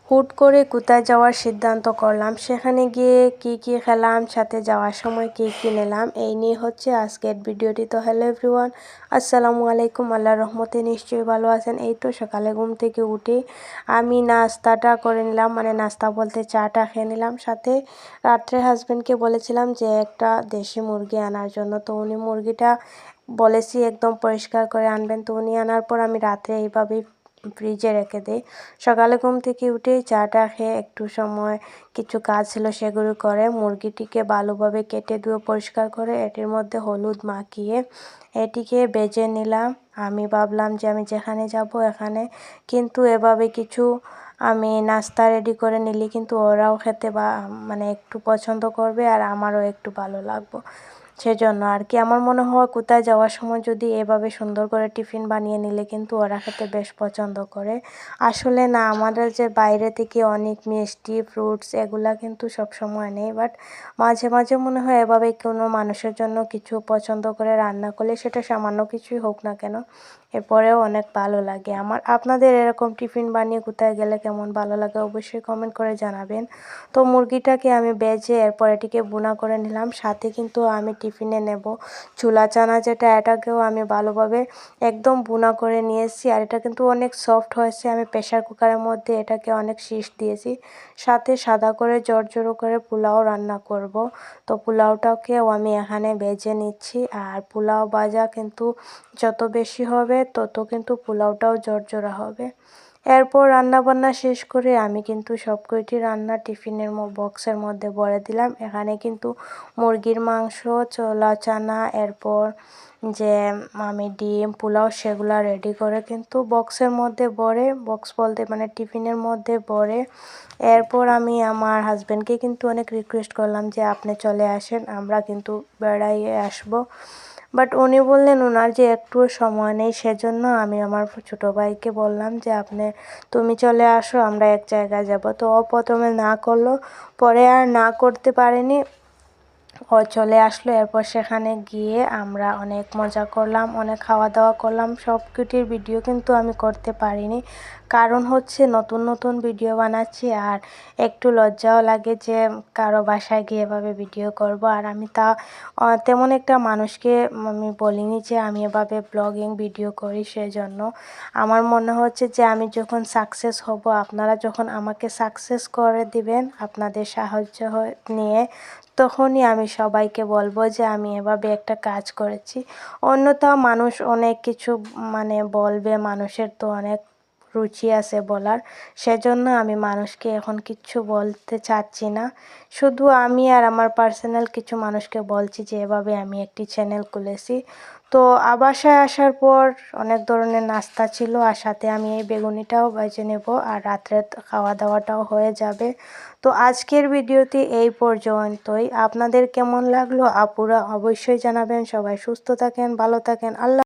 হুট করে কোথায় যাওয়ার সিদ্ধান্ত করলাম, সেখানে গিয়ে কি কি খেলাম, সাথে যাওয়ার সময় কি কি নিলাম, এই নিয়ে হচ্ছে আজকের ভিডিওটি। তো হ্যালো এভরিওয়ান, আসসালামু আলাইকুম। আল্লাহর রহমতে নিশ্চয়ই ভালো আছেন। এই তো সকালে ঘুম থেকে উঠে আমি নাস্তাটা করে নিলাম, মানে নাস্তা বলতে চাটা খেয়ে নিলাম। সাথে রাত্রে হাজব্যান্ডকে বলেছিলাম যে একটা দেশি মুরগি আনার জন্য, তো উনি মুরগিটা বলেছি একদম পরিষ্কার করে আনবেন। তো উনি আনার পর আমি রাত্রে এইভাবেই ফ্রিজে রেখে দিই। সকালে ঘুম থেকে উঠেই চাটা খেয়ে একটু সময় কিছু কাজ ছিল সেগুলো করে মুরগিটিকে ভালোভাবে কেটে ধুয়ে পরিষ্কার করে এটির মধ্যে হলুদ মাখিয়ে এটিকে বেজে নিলাম। আমি ভাবলাম যে আমি যেখানে যাব এখানে কিন্তু এভাবে কিছু আমি নাস্তা রেডি করে নিলে কিন্তু ওরাও খেতে বা মানে একটু পছন্দ করবে আর আমারও একটু ভালো লাগবে। সেজন্য আর কি আমার মনে হয় কোথায় যাওয়ার সময় যদি এভাবে সুন্দর করে টিফিন বানিয়ে নিলে কিন্তু ওরা খেতে বেশ পছন্দ করে। আসলে না, আমাদের যে বাইরে থেকে অনেক মিষ্টি ফ্রুটস এগুলা কিন্তু সব সময় নেই, বাট মাঝে মাঝে মনে হয় এভাবে কোনো মানুষের জন্য কিছু পছন্দ করে রান্না করলে সেটা সামান্য কিছুই হোক না কেন এরপরেও অনেক ভালো লাগে আমার। আপনাদের এরকম টিফিন বানিয়ে কোথায় গেলে কেমন ভালো লাগে অবশ্যই কমেন্ট করে জানাবেন। তো মুরগিটাকে আমি বেজে এরপর এটিকে ভুনা করে নিলাম। সাথে কিন্তু আমি টিফিনে নেব ছোলা চানা, যেটা এটাকেও আমি ভালোভাবে একদম ভুনা করে নিয়েছি আর এটা কিন্তু অনেক সফট হয়েছে। আমি প্রেসার কুকারের মধ্যে এটাকে অনেক শীষ দিয়েছি। সাথে সাদা করে জর্জরো করে পোলাও রান্না করব। তো পোলাওটাকেও আমি এখানে ভেজে নিচ্ছি, আর পোলাও ভাজা কিন্তু যত বেশি হবে তত কিন্তু পোলাওটাও জর্জরা হবে। এরপর রান্নাবান্না শেষ করে আমি কিন্তু সব কয়টি রান্না টিফিনের বক্সের মধ্যে ভরে দিলাম। এখানে কিন্তু মুরগির মাংস, ছোলা চানা, এরপর যে আমি ডিম পোলাও সেগুলো রেডি করে কিন্তু বক্সের মধ্যে ভরে, বক্স বলতে মানে টিফিনের মধ্যে ভরে এরপর আমি আমার হাজব্যান্ডকে কিন্তু অনেক রিকোয়েস্ট করলাম যে আপনি চলে আসেন, আমরা কিন্তু বেড়াইয়ে আসবো। বাট উনি বললেন ওনার যে একটুও সময় নেই, সেজন্য আমি আমার ছোটো ভাইকে বললাম যে তুমি চলে আসো, আমরা এক জায়গায় যাব। তো ও প্রথমে না করলো, পরে আর না করতে পারেনি, ও চলে আসলো। এরপর সেখানে গিয়ে আমরা অনেক মজা করলাম, অনেক খাওয়া দাওয়া করলাম। সব কিছুর ভিডিও কিন্তু আমি করতে পারিনি, কারণ হচ্ছে নতুন নতুন ভিডিও বানাচ্ছি আর একটু লজ্জাও লাগে যে কারো বাসায় গিয়ে এভাবে ভিডিও করব। আর আমি তেমন একটা মানুষকে আমি বলিনি যে আমি এভাবে ব্লগিং ভিডিও করি। সেজন্য আমার মনে হচ্ছে যে আমি যখন সাকসেস হব, আপনারা যখন আমাকে সাকসেস করে দিবেন আপনাদের সাহায্য নিয়ে, তখনই আমি সবাইকে বলবো যে আমি এভাবে একটা কাজ করেছি। অন্যথাও মানুষ অনেক কিছু মানে বলবে, মানুষের তো অনেক রুচি আছে বলার। সেজন্য আমি মানুষকে এখন কিচ্ছু বলতে চাচ্ছি না, শুধু আমি আর আমার পার্সোনাল কিছু মানুষকে বলছি যে এভাবে আমি একটি চ্যানেল খুলেছি। তো বাসায় আসার পর অনেক ধরনের নাস্তা ছিল, আর সাথে আমি এই বেগুনিটাও বেজে নেব আর রাত্রে খাওয়া দাওয়াটাও হয়ে যাবে। তো আজকের ভিডিওটি এই পর্যন্তই। আপনাদের কেমন লাগলো আপুরা অবশ্যই জানাবেন। সবাই সুস্থ থাকেন, ভালো থাকেন। আল্লাহ।